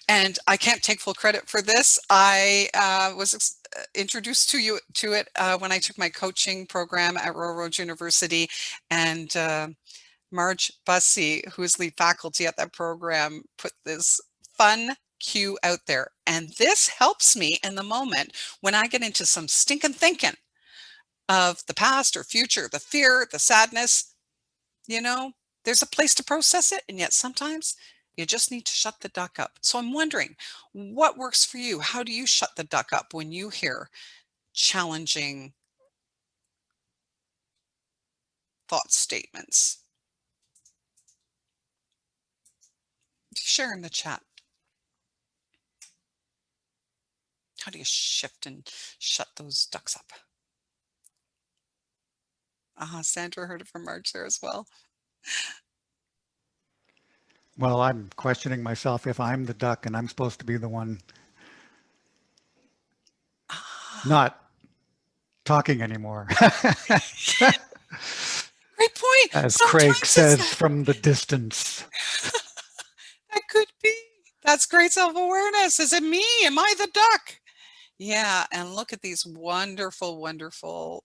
And I can't take full credit for this. I was introduced to it when I took my coaching program at Royal Roads University, and Marge Bussey, who is lead faculty at that program, put this fun cue out there. And this helps me in the moment when I get into some stinking thinking of the past or future, the fear, the sadness. There's a place to process it, and yet sometimes you just need to shut the duck up. So I'm wondering, what works for you? How do you shut the duck up when you hear challenging thought statements? Share in the chat. How do you shift and shut those ducks up? Sandra heard it from Marge there as well. Well, I'm questioning myself if I'm the duck and I'm supposed to be the one not talking anymore. Great point. As Craig Sometimes it's says from the distance. that could be. That's great self-awareness. Is it me? Am I the duck? Yeah, and look at these wonderful, wonderful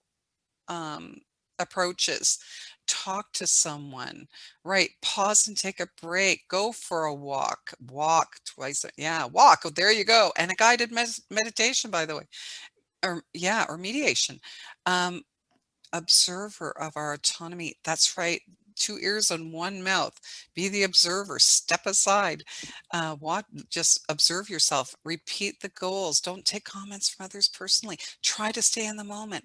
approaches. Talk to someone, right? Pause and take a break. Go for a walk. Walk twice. Yeah, walk. Oh, there you go. And a guided meditation, by the way, or mediation. Observer of our autonomy. That's right. 2 ears and 1 mouth. Be the observer. Step aside. Just observe yourself. Repeat the goals. Don't take comments from others personally. Try to stay in the moment.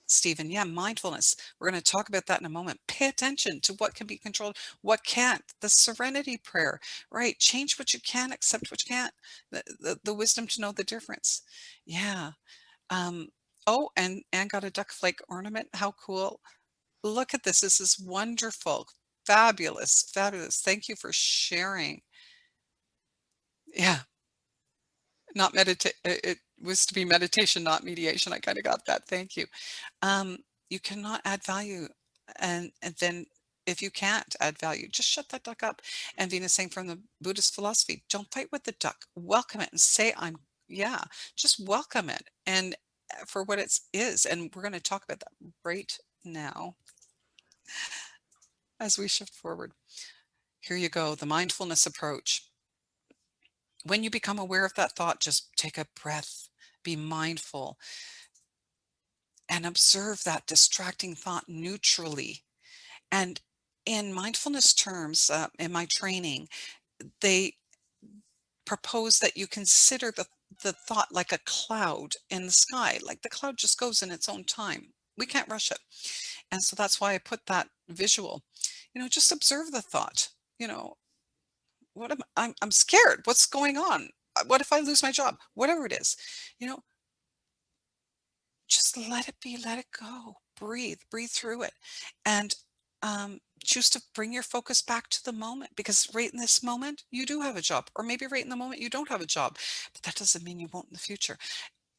Stephen, yeah, mindfulness. We're going to talk about that in a moment. Pay attention to what can be controlled, what can't. The serenity prayer, right? Change what you can, accept what you can't. The wisdom to know the difference. Yeah. Oh, and Anne got a duck flake ornament. How cool. Look at this. This is wonderful. Fabulous. Fabulous. Thank you for sharing. Yeah. Not meditate. It was to be meditation, not mediation. I kind of got that. Thank you. You cannot add value. And then if you can't add value, just shut that duck up. And Venus saying from the Buddhist philosophy, don't fight with the duck. Welcome it and say, just welcome it. And for what it is. And we're going to talk about that right now as we shift forward. Here you go, the mindfulness approach. When you become aware of that thought, just take a breath, be mindful, and observe that distracting thought neutrally. And in mindfulness terms, in my training, they propose that you consider the thought like a cloud in the sky, like the cloud just goes in its own time. We can't rush it. And so that's why I put that visual, just observe the thought, I'm scared. What's going on? What if I lose my job? Whatever it is, just let it be, let it go. breathe through it, and choose to bring your focus back to the moment, because right in this moment, you do have a job, or maybe right in the moment, you don't have a job, but that doesn't mean you won't in the future.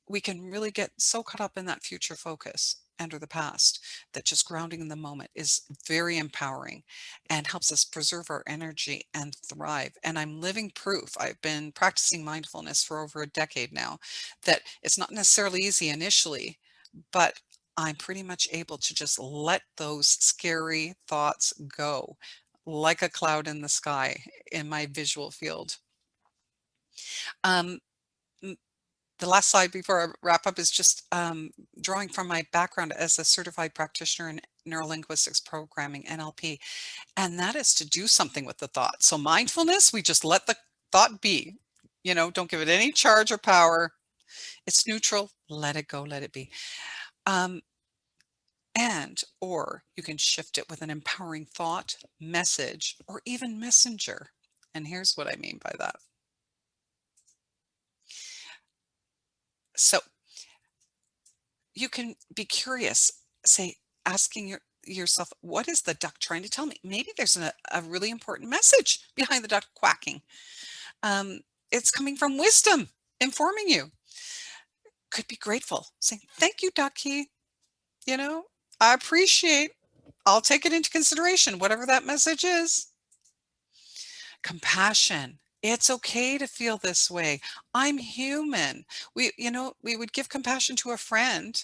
We can really get so caught up in that future focus and or the past that just grounding in the moment is very empowering and helps us preserve our energy and thrive. And I'm living proof. I've been practicing mindfulness for over a decade now, that it's not necessarily easy initially, but I'm pretty much able to just let those scary thoughts go like a cloud in the sky in my visual field. Um, the last slide before I wrap up is just drawing from my background as a certified practitioner in neurolinguistics programming, NLP, and that is to do something with the thought. So mindfulness, we just let the thought be. Don't give it any charge or power. It's neutral. Let it go. Let it be. Um, or you can shift it with an empowering thought, message, or even messenger. And here's what I mean by that. So you can be curious, say, asking yourself, what is the duck trying to tell me? Maybe there's a really important message behind the duck quacking. It's coming from wisdom, informing you. Could be grateful, saying, thank you, ducky. You know, I appreciate, I'll take it into consideration, whatever that message is. Compassion. It's okay to feel this way. I'm human. We would give compassion to a friend.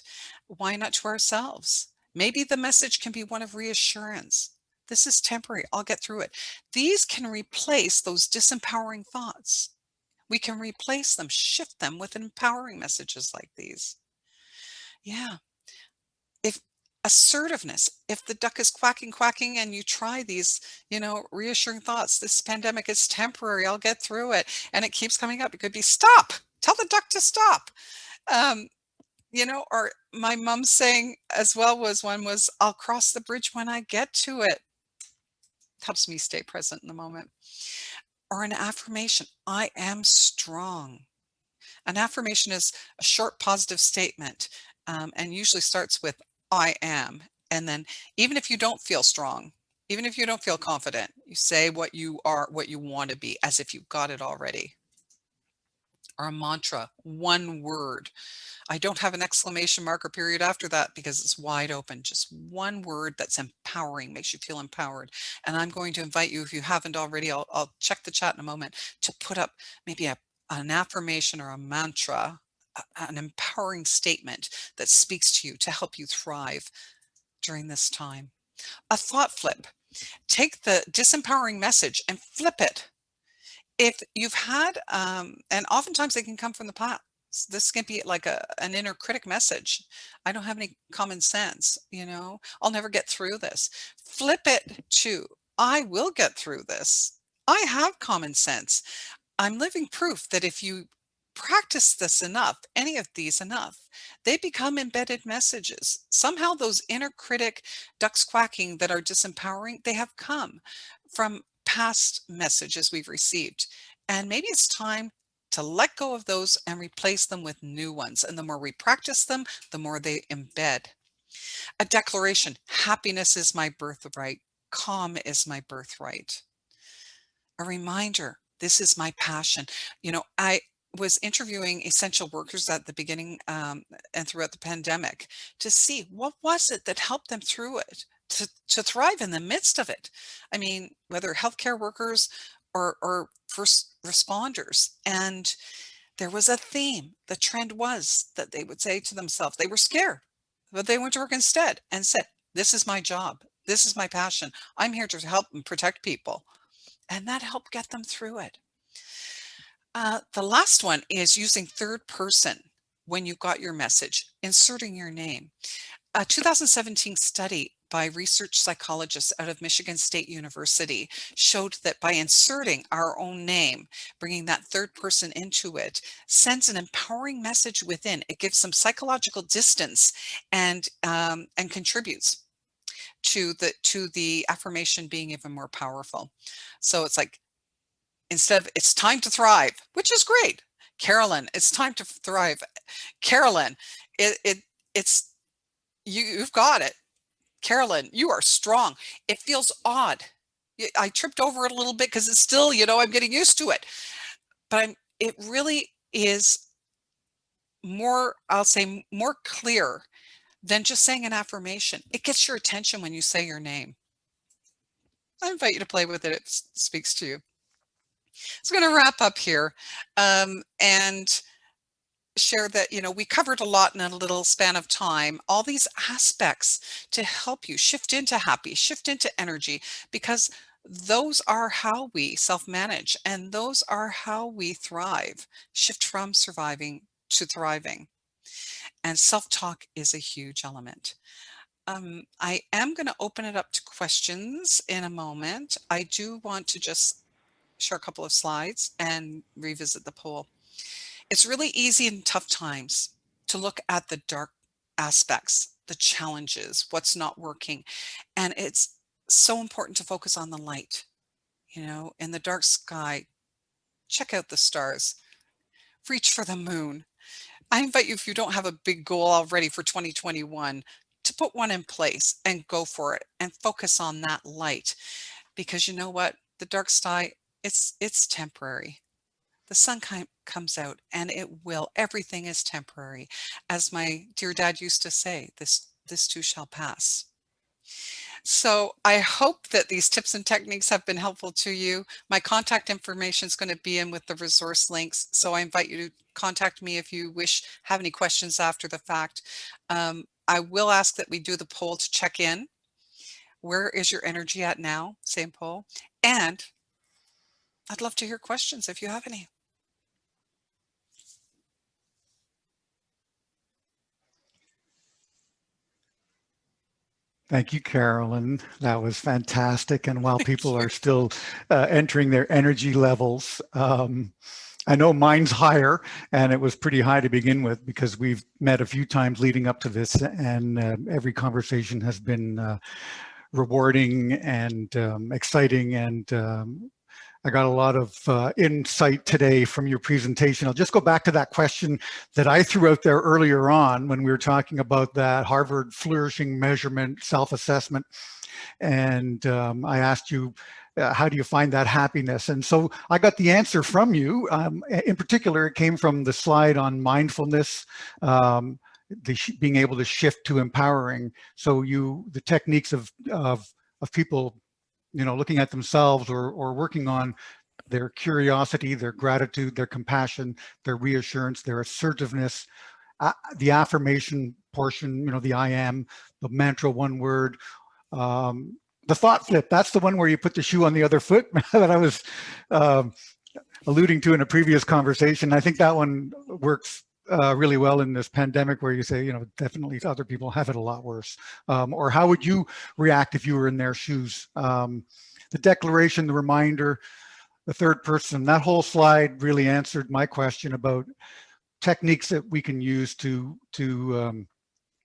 Why not to ourselves? Maybe the message can be one of reassurance. This is temporary. I'll get through it. These can replace those disempowering thoughts. We can replace them, shift them with empowering messages like these. Yeah. If assertiveness, if the duck is quacking and you try these, reassuring thoughts, this pandemic is temporary, I'll get through it, and it keeps coming up, it could be stop, tell the duck to stop. um, or my mom's saying as well was I'll cross the bridge when I get to it. Helps me stay present in the moment. Or an affirmation, I am strong. An affirmation is a short positive statement, and usually starts with I am. And then even if you don't feel strong, even if you don't feel confident, you say what you are, what you want to be, as if you got it already. Or a mantra, one word. I don't have an exclamation mark or period after that because it's wide open. Just one word that's empowering, makes you feel empowered. And I'm going to invite you, if you haven't already, I'll check the chat in a moment, to put up maybe an affirmation or a mantra, an empowering statement that speaks to you to help you thrive during this time. A thought flip. Take the disempowering message and flip it. If you've had, and oftentimes they can come from the past. This can be like an inner critic message. I don't have any common sense, I'll never get through this. Flip it to, I will get through this. I have common sense. I'm living proof that if you practice this enough, any of these enough, they become embedded messages. Somehow those inner critic ducks quacking that are disempowering, they have come from past messages we've received. And maybe it's time to let go of those and replace them with new ones. And the more we practice them, the more they embed. A declaration, happiness is my birthright. Calm is my birthright. A reminder, this is my passion. I was interviewing essential workers at the beginning and throughout the pandemic to see what was it that helped them through it, to thrive in the midst of it. I mean, whether healthcare workers or first responders. And there was a theme. The trend was that they would say to themselves, they were scared, but they went to work instead and said, this is my job. This is my passion. I'm here to help and protect people. And that helped get them through it. The last one is using third person when you got your message, inserting your name. A 2017 study by research psychologists out of Michigan State University showed that by inserting our own name, bringing that third person into it, sends an empowering message within. It gives some psychological distance and contributes to the affirmation being even more powerful. So it's like, instead of it's time to thrive, which is great. Carolyn, it's time to thrive. Carolyn, it's You've got it. Carolyn, you are strong. It feels odd. I tripped over it a little bit because it's still, I'm getting used to it. But it really is more, I'll say, more clear than just saying an affirmation. It gets your attention when you say your name. I invite you to play with it. It speaks to you. So I'm going to wrap up here and share that, we covered a lot in a little span of time, all these aspects to help you shift into happy, shift into energy, because those are how we self-manage and those are how we thrive, shift from surviving to thriving. And self-talk is a huge element. I am going to open it up to questions in a moment. I do want to just share a couple of slides and revisit the poll. It's really easy in tough times to look at the dark aspects, the challenges, what's not working. And it's so important to focus on the light. In the dark sky, check out the stars, reach for the moon. I invite you, if you don't have a big goal already for 2021, to put one in place and go for it and focus on that light. Because you know what? The dark sky, it's temporary. The sun comes out and it will. Everything is temporary. As my dear dad used to say, this too shall pass. So I hope that these tips and techniques have been helpful to you. My contact information is going to be in with the resource links. So I invite you to contact me if you have any questions after the fact. I will ask that we do the poll to check in. Where is your energy at now? Same poll. And I'd love to hear questions if you have any. Thank you, Carolyn. That was fantastic. And while people are still entering their energy levels, I know mine's higher, and it was pretty high to begin with because we've met a few times leading up to this, and every conversation has been rewarding and exciting, and I got a lot of insight today from your presentation. I'll just go back to that question that I threw out there earlier on when we were talking about that Harvard flourishing measurement self-assessment. And I asked you, how do you find that happiness? And so I got the answer from you. In particular, it came from the slide on mindfulness, being able to shift to empowering. So the techniques of people looking at themselves or working on their curiosity, their gratitude, their compassion, their reassurance, their assertiveness, the affirmation portion, the I am, the mantra, one word, the thought flip. That's the one where you put the shoe on the other foot that I was alluding to in a previous conversation. I think that one works really well in this pandemic, where you say, definitely other people have it a lot worse. Or how would you react if you were in their shoes? The declaration, the reminder, the third person, that whole slide really answered my question about techniques that we can use to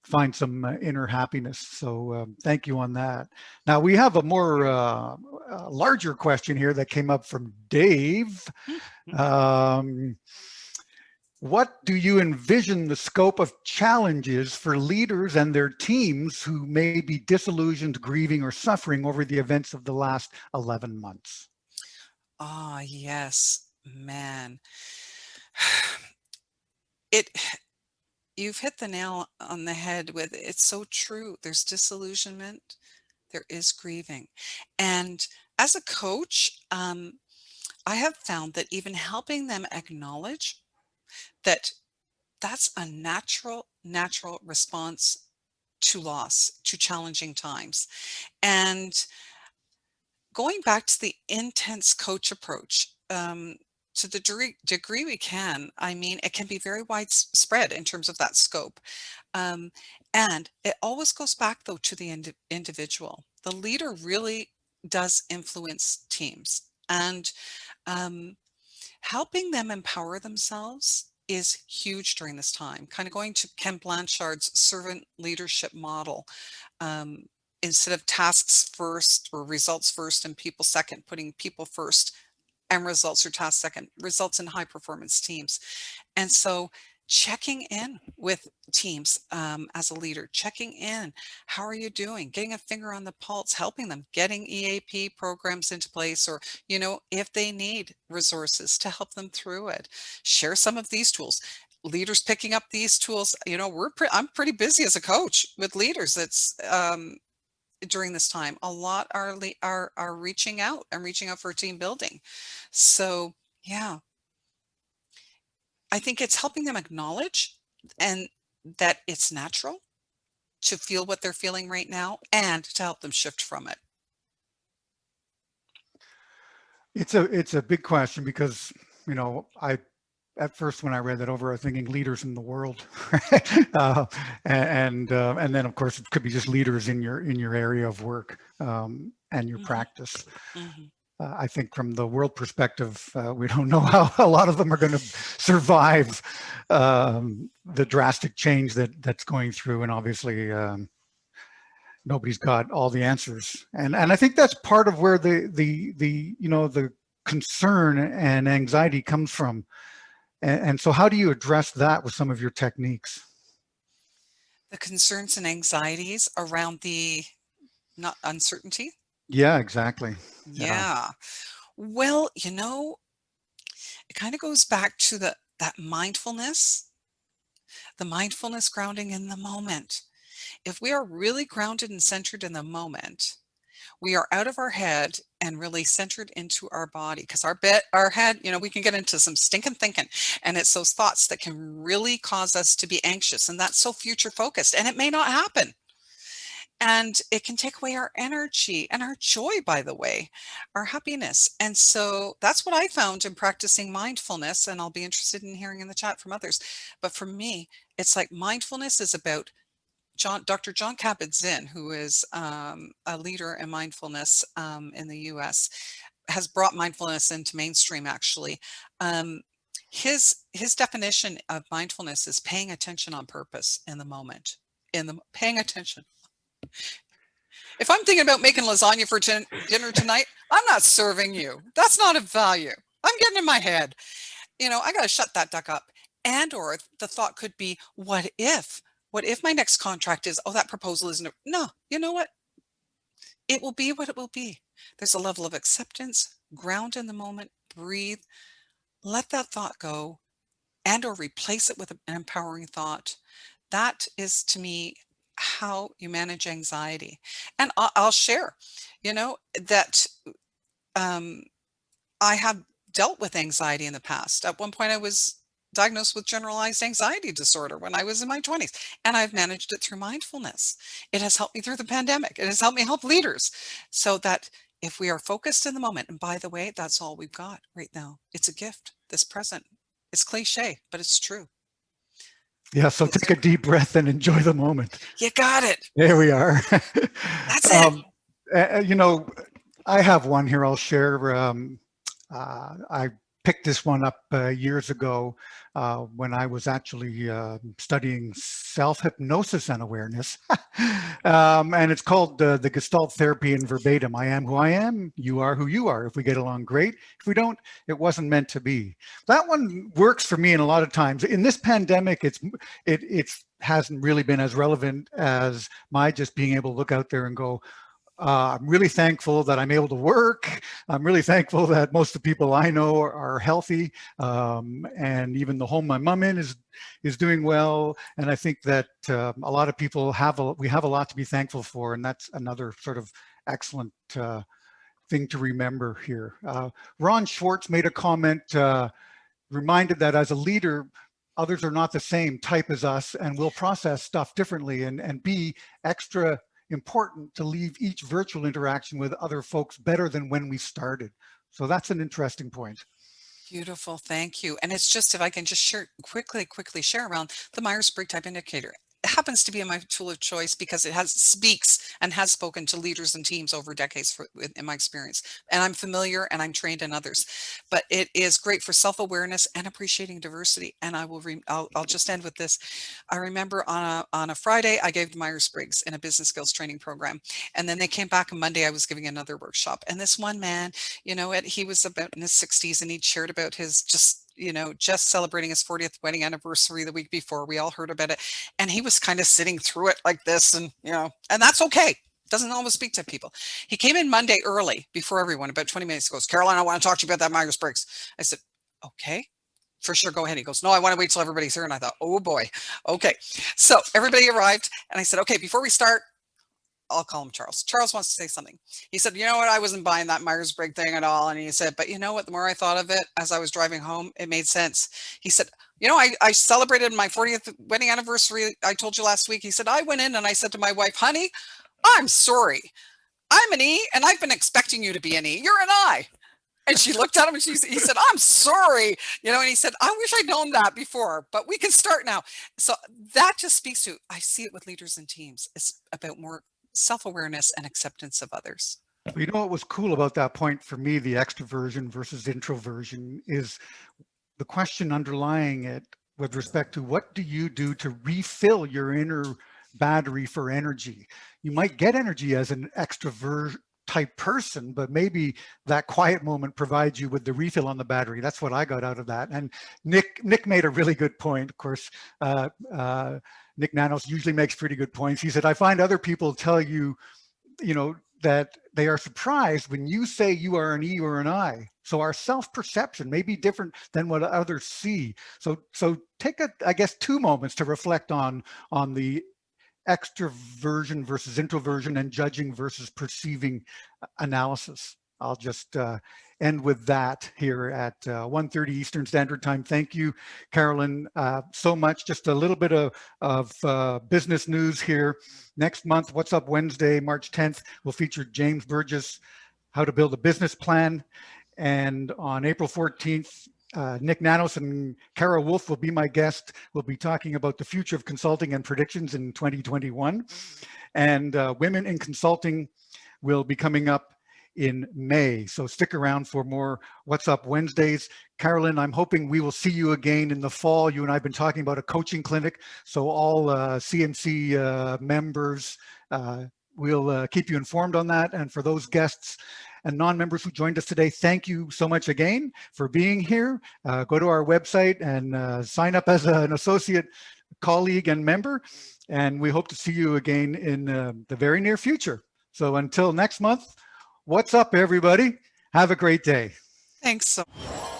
find some inner happiness. So thank you on that. Now we have a more larger question here that came up from Dave. What do you envision the scope of challenges for leaders and their teams who may be disillusioned, grieving, or suffering over the events of the last 11 months? Ah, yes, man. You've hit the nail on the head with it's so true. There's disillusionment, there is grieving. And as a coach, I have found that even helping them acknowledge that that's a natural response to loss, to challenging times. And going back to the intense coach approach, to the degree we can, I mean, it can be very widespread in terms of that scope. And it always goes back, though, to the individual. The leader really does influence teams. And helping them empower themselves is huge during this time. Kind of going to Ken Blanchard's servant leadership model. Instead of tasks first or results first and people second, putting people first and results or tasks second, results in high performance teams. And so checking in with teams as a leader, checking in. How are you doing? Getting a finger on the pulse, helping them, getting EAP programs into place, or, if they need resources to help them through it. Share some of these tools. Leaders picking up these tools. I'm pretty busy as a coach with leaders. It's during this time, a lot are reaching out and reaching out for team building. So yeah, I think it's helping them acknowledge and that it's natural to feel what they're feeling right now and to help them shift from it. It's a big question because, I at first when I read that over, I was thinking leaders in the world, and then of course it could be just leaders in your area of work and your Mhm, practice. mhm. I think from the world perspective, we don't know how a lot of them are going to survive the drastic change that's going through, and obviously nobody's got all the answers. And I think that's part of where the concern and anxiety comes from. And so how do you address that with some of your techniques? The concerns and anxieties around the not uncertainty. Yeah, exactly. Yeah. Yeah. Well, it kind of goes back to that mindfulness, the mindfulness grounding in the moment. If we are really grounded and centered in the moment, we are out of our head and really centered into our body, because our head, we can get into some stinking thinking, and it's those thoughts that can really cause us to be anxious, and that's so future focused, and it may not happen. And it can take away our energy and our joy, by the way, our happiness. And so that's what I found in practicing mindfulness. And I'll be interested in hearing in the chat from others. But for me, it's like mindfulness is about Dr. John Kabat-Zinn, who is a leader in mindfulness in the US, has brought mindfulness into mainstream, actually. Um, his definition of mindfulness is paying attention on purpose in the moment, paying attention. If I'm thinking about making lasagna for dinner tonight, I'm not serving you. That's not a value. I'm getting in my head. I got to shut that duck up. And or the thought could be, what if? What if my next contract is, oh, that proposal isn't, no, you know what? It will be what it will be. There's a level of acceptance, ground in the moment, breathe, let that thought go, and or replace it with an empowering thought. That is, to me, how you manage anxiety. And I'll share, that um, I have dealt with anxiety in the past. At one point, I was diagnosed with generalized anxiety disorder when I was in my 20s, and I've managed it through mindfulness. It has helped me through the pandemic. It has helped me help leaders, so that if we are focused in the moment, and by the way, that's all we've got right now. It's a gift, this present. It's cliche, but it's true. Yeah, so take a deep breath and enjoy the moment. You got it. There we are. That's it. Uh, you know, I have one here I'll share. I picked this one up years ago when I was actually studying self-hypnosis and awareness. And it's called the Gestalt Therapy in Verbatim. I am who I am, you are who you are. If we get along, great. If we don't, it wasn't meant to be. That one works for me in a lot of times. In this pandemic, it hasn't really been as relevant as my just being able to look out there and go, I'm really thankful that I'm able to work. I'm really thankful that most of the people I know are healthy, and even the home my mom in is doing well. And I think that a lot of people we have a lot to be thankful for, and that's another sort of excellent thing to remember here. Ron Schwartz made a comment, reminded that as a leader, others are not the same type as us, and will process stuff differently, and be extra important to leave each virtual interaction with other folks better than when we started. So that's an interesting point. Beautiful. Thank you. And it's just, if I can just share quickly share around the Myers-Briggs type indicator. It happens to be my tool of choice because it speaks and has spoken to leaders and teams over decades in my experience. And I'm familiar and I'm trained in others. But it is great for self-awareness and appreciating diversity. And I'll just end with this. I remember on a Friday, I gave the Myers-Briggs in a business skills training program. And then they came back on Monday, I was giving another workshop. And this one man, he was about in his 60s, and he'd shared about his just just celebrating his 40th wedding anniversary the week before. We all heard about it. And he was kind of sitting through it like this, and, and that's okay. Doesn't always speak to people. He came in Monday early before everyone, about 20 minutes. He goes, Caroline, I want to talk to you about that Myers-Briggs. I said, okay, for sure. Go ahead. He goes, no, I want to wait till everybody's here. And I thought, oh boy. Okay. So everybody arrived and I said, okay, before we start, I'll call him Charles. Charles wants to say something. He said, you know what? I wasn't buying that Myers-Briggs thing at all. And he said, but you know what? The more I thought of it as I was driving home, it made sense. He said, I celebrated my 40th wedding anniversary. I told you last week. He said, I went in and I said to my wife, honey, I'm sorry. I'm an E and I've been expecting you to be an E. You're an I. And she looked at him and he said, I'm sorry. And he said, I wish I'd known that before, but we can start now. So that just speaks to, I see it with leaders and teams. It's about more self-awareness and acceptance of others. You know what was cool about that point for me, the extroversion versus introversion, is the question underlying it with respect to what do you do to refill your inner battery for energy? You might get energy as an extrovert type person, but maybe that quiet moment provides you with the refill on the battery. That's what I got out of that. And Nick made a really good point. Of course, Nick Nanos usually makes pretty good points. He said, I find other people tell you, that they are surprised when you say you are an E or an I. So our self-perception may be different than what others see. So take I guess 2 moments to reflect on the extroversion versus introversion and judging versus perceiving analysis. I'll just end with that here at 1:30 Eastern Standard Time. Thank you, Carolyn, so much. Just a little bit of business news here. Next month, What's Up Wednesday, March 10th, will feature James Burgess, How to Build a Business Plan. And on April 14th, Nick Nanos and Kara Wolf will be my guest. We'll be talking about the future of consulting and predictions in 2021. And Women in Consulting will be coming up in May. So stick around for more What's Up Wednesdays. Carolyn, I'm hoping we will see you again in the fall. You and I have been talking about a coaching clinic. So all CMC members, we'll keep you informed on that. And for those guests and non-members who joined us today, thank you so much again for being here. Go to our website and sign up as an associate colleague and member. And we hope to see you again in the very near future. So until next month, what's up, everybody? Have a great day. Thanks so much.